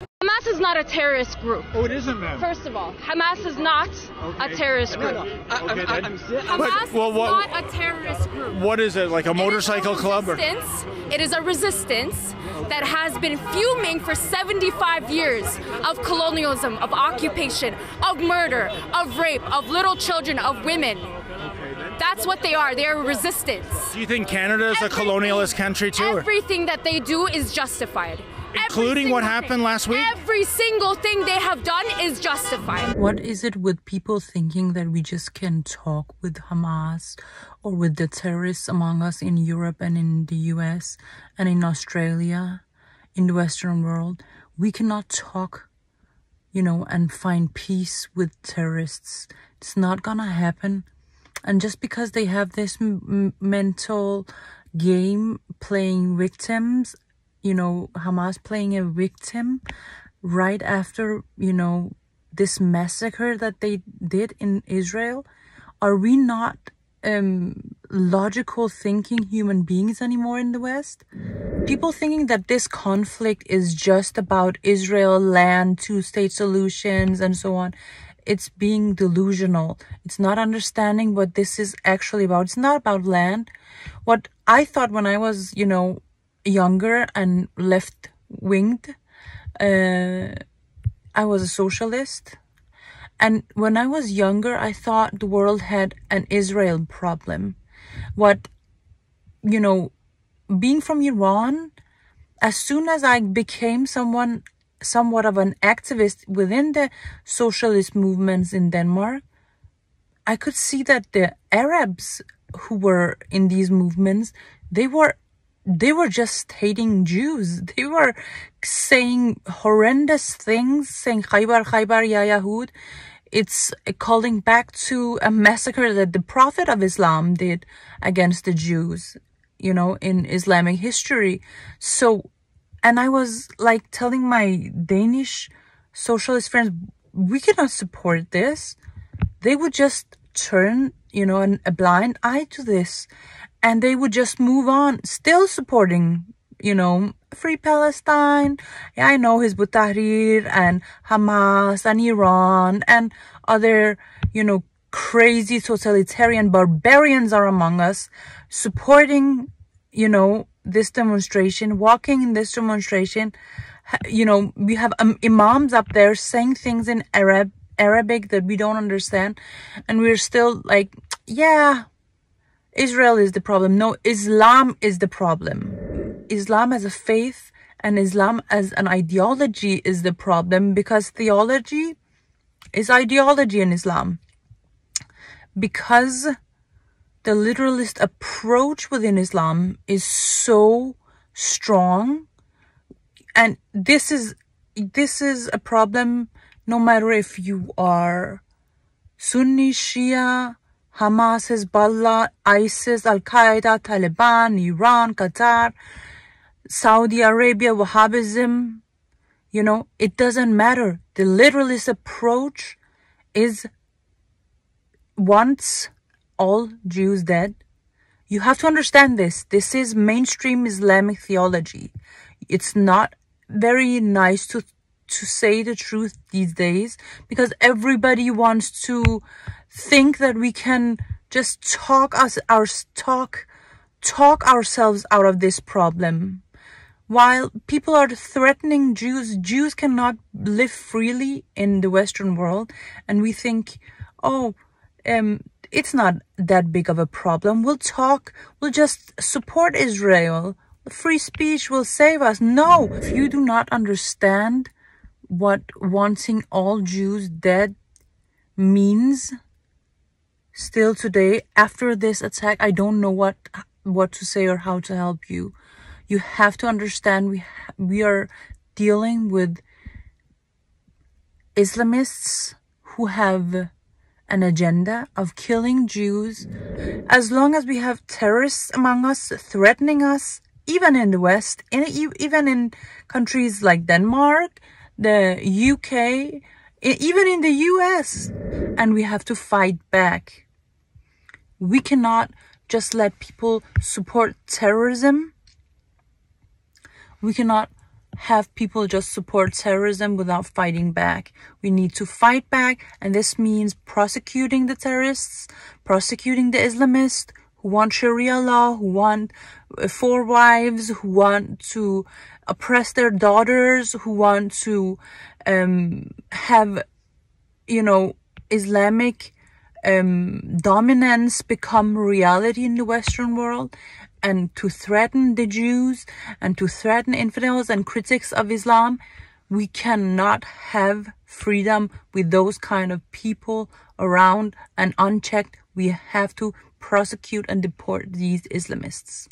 Hamas is not a terrorist group. Oh, it isn't, ma'am. First of all, Hamas is not a terrorist group. Hamas is not a terrorist group. What is it, like a motorcycle club? It is a resistance that has been fuming for 75 years of colonialism, of occupation, of murder, of rape, of little children, of women. That's what they are. They are resistance. Do you think Canada is a colonialist country too? Everything that they do is justified. Including what happened last week? Every single thing they have done is justified. What is it with people thinking that we just can talk with Hamas or with the terrorists among us in Europe and in the US and in Australia, in the Western world? We cannot talk, and find peace with terrorists. It's not gonna happen. And just because they have this mental game playing victims, Hamas playing a victim right after, this massacre that they did in Israel, are we not logical thinking human beings anymore in the West? People thinking that this conflict is just about Israel, land, two-state solutions, and so on. It's being delusional. It's not understanding what this is actually about. It's not about land. What I thought when I was, younger and left-winged, I was a socialist. And when I was younger, I thought the world had an Israel problem. Being from Iran, as soon as I became somewhat of an activist within the socialist movements in Denmark, I could see that the Arabs who were in these movements, they were just hating Jews. They were saying horrendous things, saying Khaybar, Khaybar, ya Yahud. It's calling back to a massacre that the Prophet of Islam did against the Jews, in Islamic history. So, and I was like telling my Danish socialist friends, we cannot support this. They would just turn, a blind eye to this. And they would just move on, still supporting, Free Palestine. Yeah, I know Hizb ut-Tahrir and Hamas and Iran and other, crazy totalitarian barbarians are among us, supporting, this demonstration, walking in this demonstration. We have imams up there saying things in Arabic that we don't understand. And we're still like, yeah, Israel is the problem. No, Islam is the problem. Islam as a faith and Islam as an ideology is the problem, because theology is ideology in Islam. Because the literalist approach within Islam is so strong, and this is a problem no matter if you are Sunni, Shia, Hamas, Hezbollah, ISIS, Al-Qaeda, Taliban, Iran, Qatar, Saudi Arabia, Wahhabism. It doesn't matter. The literalist approach is wants all Jews dead. You have to understand this. This is mainstream Islamic theology. It's not very nice to say the truth these days, because everybody wants to think that we can just talk ourselves out of this problem. While people are threatening Jews cannot live freely in the Western world, and we think, it's not that big of a problem. We'll just support Israel. Free speech will save us. No, if you do not understand what wanting all Jews dead means, still today, after this attack, I don't know what to say or how to help you. You have to understand we are dealing with Islamists who have an agenda of killing Jews. As long as we have terrorists among us threatening us, even in the West, even in countries like Denmark, the UK, even in the US, and we have to fight back. We cannot just let people support terrorism. We cannot have people just support terrorism without fighting back. We need to fight back, and this means prosecuting the terrorists, prosecuting the Islamists who want Sharia law, who want 4 wives, who want to oppress their daughters, who want to have, you know, Islamic dominance become reality in the Western world, and to threaten the Jews and to threaten infidels and critics of Islam. We cannot have freedom with those kind of people around and unchecked. We have to prosecute and deport these Islamists.